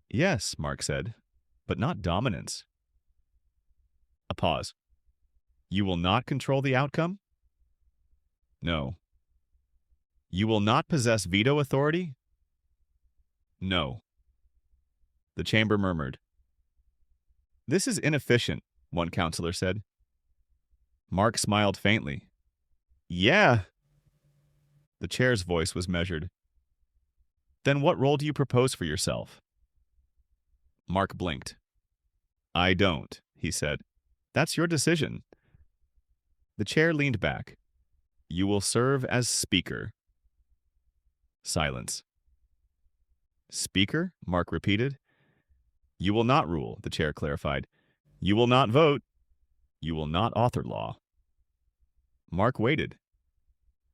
Yes, Mark said, but not dominance. A pause. You will not control the outcome? No. You will not possess veto authority? No. The chamber murmured. This is inefficient, one counselor said. Mark smiled faintly. Yeah. The chair's voice was measured. Then what role do you propose for yourself? Mark blinked. I don't, he said. That's your decision. The chair leaned back. You will serve as speaker. Silence. Speaker? Mark repeated. You will not rule, the chair clarified. You will not vote. You will not author law. Mark waited.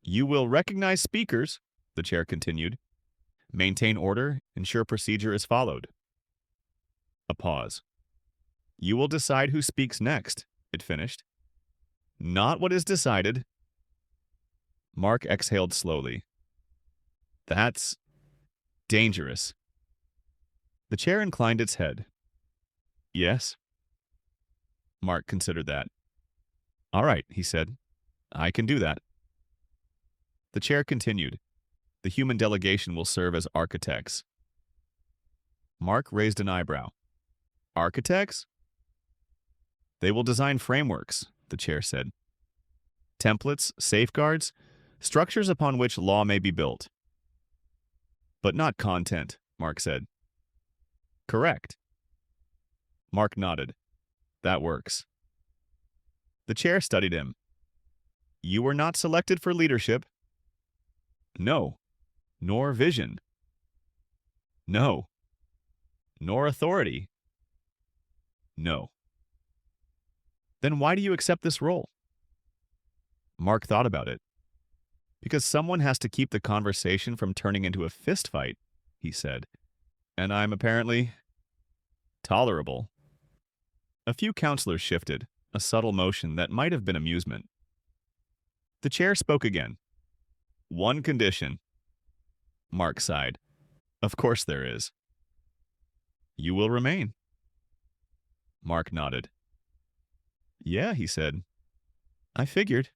You will recognize speakers, the chair continued. Maintain order, ensure procedure is followed. A pause. You will decide who speaks next, it finished. Not what is decided. Mark exhaled slowly. That's dangerous. The chair inclined its head. Yes. Mark considered that. All right, he said. I can do that. The chair continued. The human delegation will serve as architects. Mark raised an eyebrow. Architects? They will design frameworks, the chair said. Templates, safeguards, structures upon which law may be built. But not content, Mark said. Correct. Mark nodded. That works. The chair studied him. You were not selected for leadership. No. Nor vision. No. Nor authority. No. Then why do you accept this role? Mark thought about it. Because someone has to keep the conversation from turning into a fistfight, he said. And I'm apparently tolerable. A few counselors shifted, a subtle motion that might have been amusement. The chair spoke again. One condition. Mark sighed. Of course there is. You will remain. Mark nodded. Yeah, he said. I figured.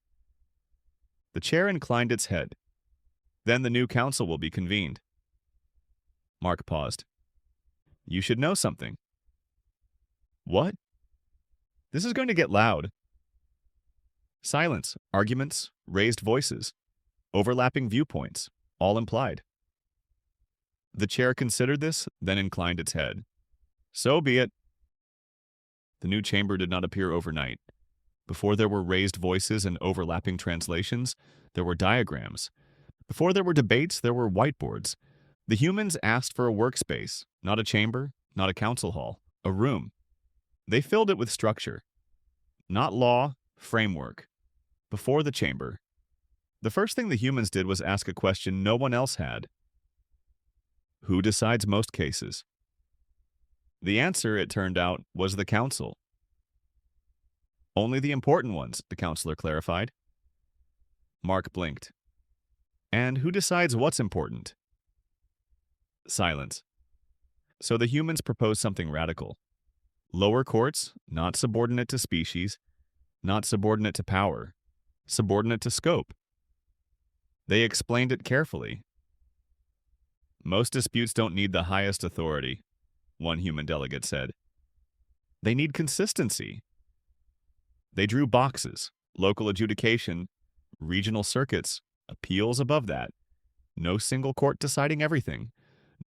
The chair inclined its head. Then the new council will be convened. Mark paused. You should know something. What? This is going to get loud. Silence, arguments, raised voices, overlapping viewpoints, all implied. The chair considered this, then inclined its head. So be it. The new chamber did not appear overnight. Before there were raised voices and overlapping translations, there were diagrams. Before there were debates, there were whiteboards. The humans asked for a workspace, not a chamber, not a council hall, a room. They filled it with structure. Not law, framework. Before the chamber. The first thing the humans did was ask a question no one else had. Who decides most cases? The answer, it turned out, was the council. Only the important ones, the counselor clarified. Mark blinked. And who decides what's important? Silence. So the humans proposed something radical. Lower courts, not subordinate to species, not subordinate to power, subordinate to scope. They explained it carefully. Most disputes don't need the highest authority, one human delegate said. They need consistency. They drew boxes, local adjudication, regional circuits, appeals above that. No single court deciding everything.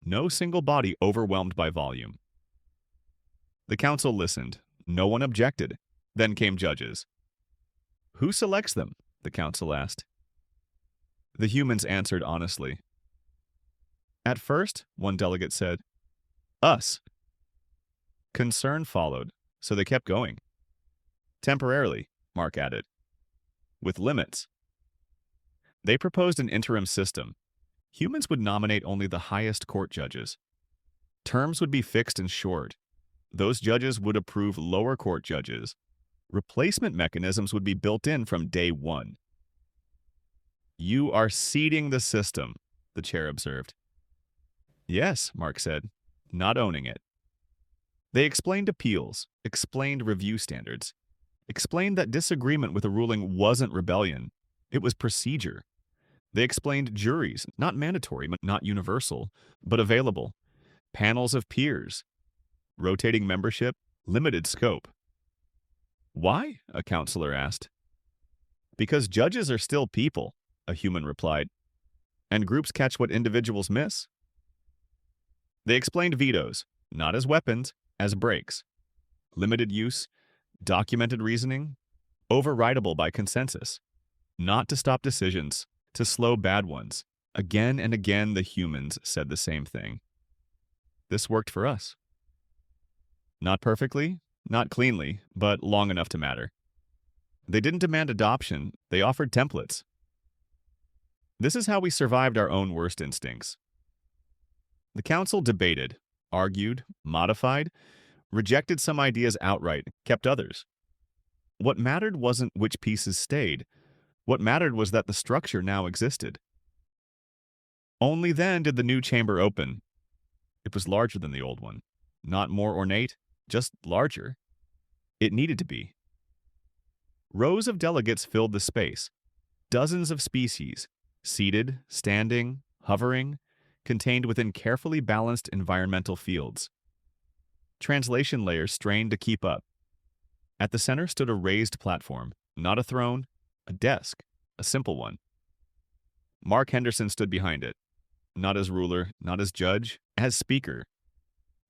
No single body overwhelmed by volume. The council listened. No one objected. Then came judges. Who selects them? The council asked. The humans answered honestly. At first, one delegate said, us. Concern followed, so they kept going. Temporarily, Mark added. With limits. They proposed an interim system. Humans would nominate only the highest court judges. Terms would be fixed and short. Those judges would approve lower court judges. Replacement mechanisms would be built in from day one. You are seeding the system, the chair observed. Yes, Mark said, not owning it. They explained appeals, explained review standards, explained that disagreement with a ruling wasn't rebellion, it was procedure. They explained juries, not mandatory, not universal, but available, panels of peers, rotating membership, limited scope. Why? A counselor asked. Because judges are still people, a human replied, and groups catch what individuals miss. They explained vetoes, not as weapons, as breaks. Limited use, documented reasoning, overridable by consensus. Not to stop decisions, to slow bad ones. Again and again the humans said the same thing. This worked for us. Not perfectly, not cleanly, but long enough to matter. They didn't demand adoption, they offered templates. This is how we survived our own worst instincts. The council debated, argued, modified, rejected some ideas outright, kept others. What mattered wasn't which pieces stayed. What mattered was that the structure now existed. Only then did the new chamber open. It was larger than the old one. Not more ornate, just larger. It needed to be. Rows of delegates filled the space. Dozens of species, seated, standing, hovering, contained within carefully balanced environmental fields. Translation layers strained to keep up. At the center stood a raised platform, not a throne, a desk, a simple one. Mark Henderson stood behind it, not as ruler, not as judge, as speaker.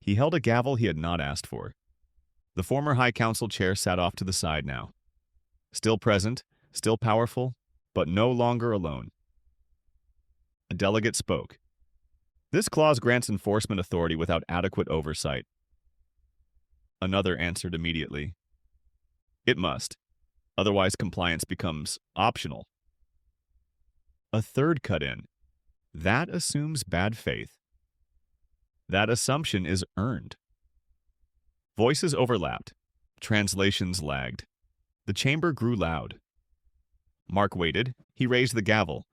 He held a gavel he had not asked for. The former High Council chair sat off to the side now. Still present, still powerful, but no longer alone. A delegate spoke. This clause grants enforcement authority without adequate oversight. Another answered immediately. It must. Otherwise compliance becomes optional. A third cut in. That assumes bad faith. That assumption is earned. Voices overlapped. Translations lagged. The chamber grew loud. Mark waited. He raised the gavel.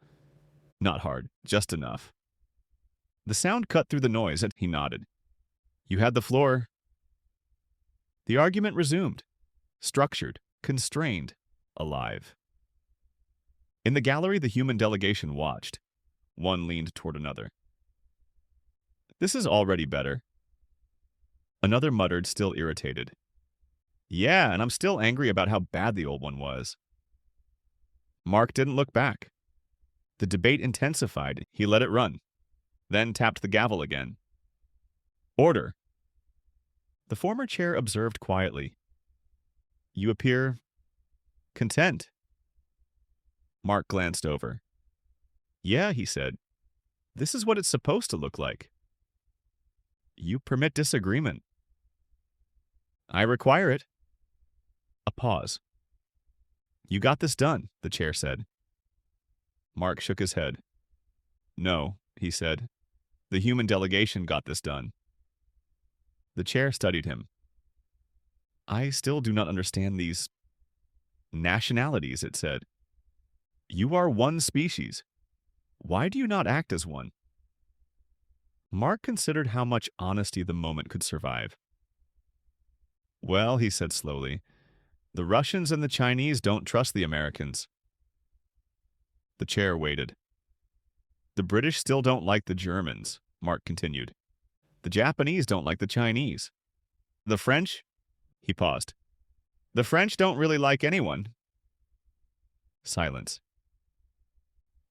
Not hard, just enough. The sound cut through the noise, and he nodded. You had the floor. The argument resumed. Structured, constrained, alive. In the gallery, the human delegation watched. One leaned toward another. This is already better. Another muttered, still irritated. Yeah, and I'm still angry about how bad the old one was. Mark didn't look back. The debate intensified. He let it run. Then tapped the gavel again. Order. The former chair observed quietly. You appear content. Mark glanced over. Yeah, he said. This is what it's supposed to look like. You permit disagreement. I require it. A pause. You got this done, the chair said. Mark shook his head. No, he said. The human delegation got this done. The chair studied him. I still do not understand these nationalities, it said. You are one species. Why do you not act as one? Mark considered how much honesty the moment could survive. Well, he said slowly, the Russians and the Chinese don't trust the Americans. The chair waited. The British still don't like the Germans, Mark continued. The Japanese don't like the Chinese. The French? He paused. The French don't really like anyone. Silence.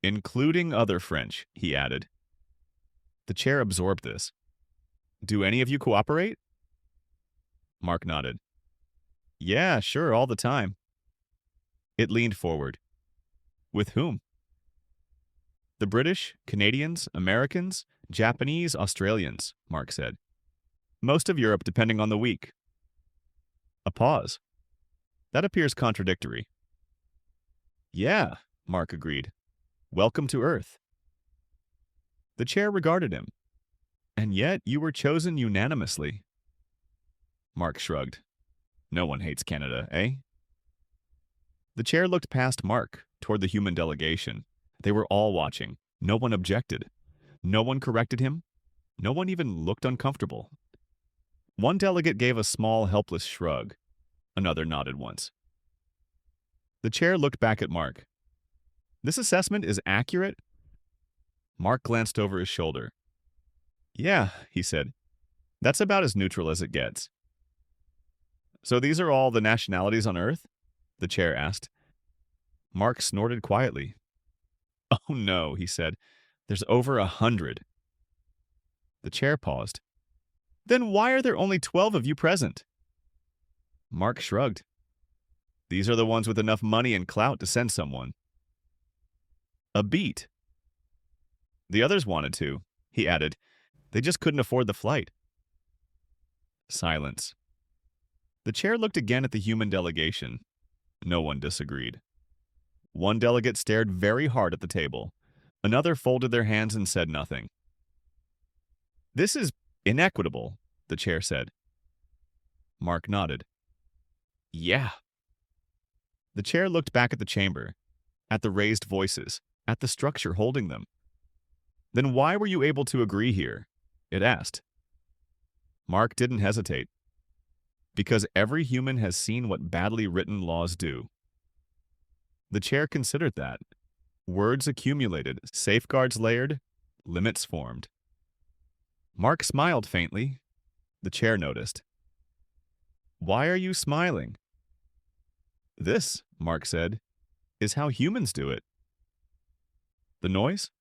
Including other French, he added. The chair absorbed this. Do any of you cooperate? Mark nodded. Yeah, sure, all the time. It leaned forward. With whom? The British, Canadians, Americans, Japanese, Australians, Mark said. Most of Europe, depending on the week. A pause. That appears contradictory. Yeah, Mark agreed. Welcome to Earth. The chair regarded him. And yet you were chosen unanimously. Mark shrugged. No one hates Canada, eh? The chair looked past Mark, toward the human delegation. They were all watching. No one objected. No one corrected him. No one even looked uncomfortable. One delegate gave a small, helpless shrug. Another nodded once. The chair looked back at Mark. This assessment is accurate? Mark glanced over his shoulder. Yeah, he said. That's about as neutral as it gets. So these are all the nationalities on Earth? The chair asked. Mark snorted quietly. Oh no, he said. There's over 100. The chair paused. Then why are there only 12 of you present? Mark shrugged. These are the ones with enough money and clout to send someone. A beat. The others wanted to, he added. They just couldn't afford the flight. Silence. The chair looked again at the human delegation. No one disagreed. One delegate stared very hard at the table. Another folded their hands and said nothing. This is inequitable, the chair said. Mark nodded. Yeah. The chair looked back at the chamber, at the raised voices, at the structure holding them. Then why were you able to agree here? It asked. Mark didn't hesitate. Because every human has seen what badly written laws do. The chair considered that. Words accumulated, safeguards layered, limits formed. Mark smiled faintly. The chair noticed. Why are you smiling? This, Mark said, is how humans do it. The noise?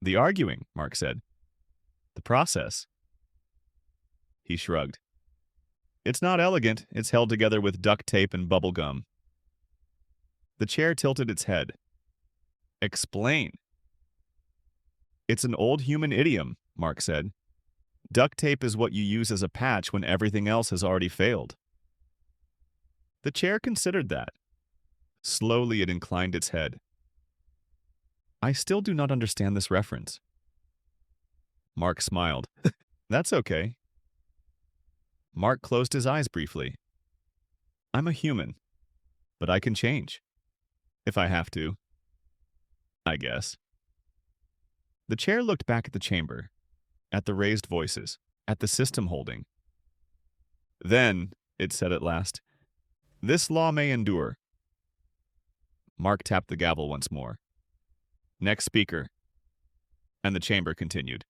The arguing, Mark said. The process. He shrugged. It's not elegant, it's held together with duct tape and bubble gum. The chair tilted its head. Explain. It's an old human idiom, Mark said. Duct tape is what you use as a patch when everything else has already failed. The chair considered that. Slowly it inclined its head. I still do not understand this reference. Mark smiled. That's okay. Mark closed his eyes briefly. I'm a human, but I can change. If I have to. I guess. The chair looked back at the chamber, at the raised voices, at the system holding. Then, it said at last, this law may endure. Mark tapped the gavel once more. Next speaker. And the chamber continued.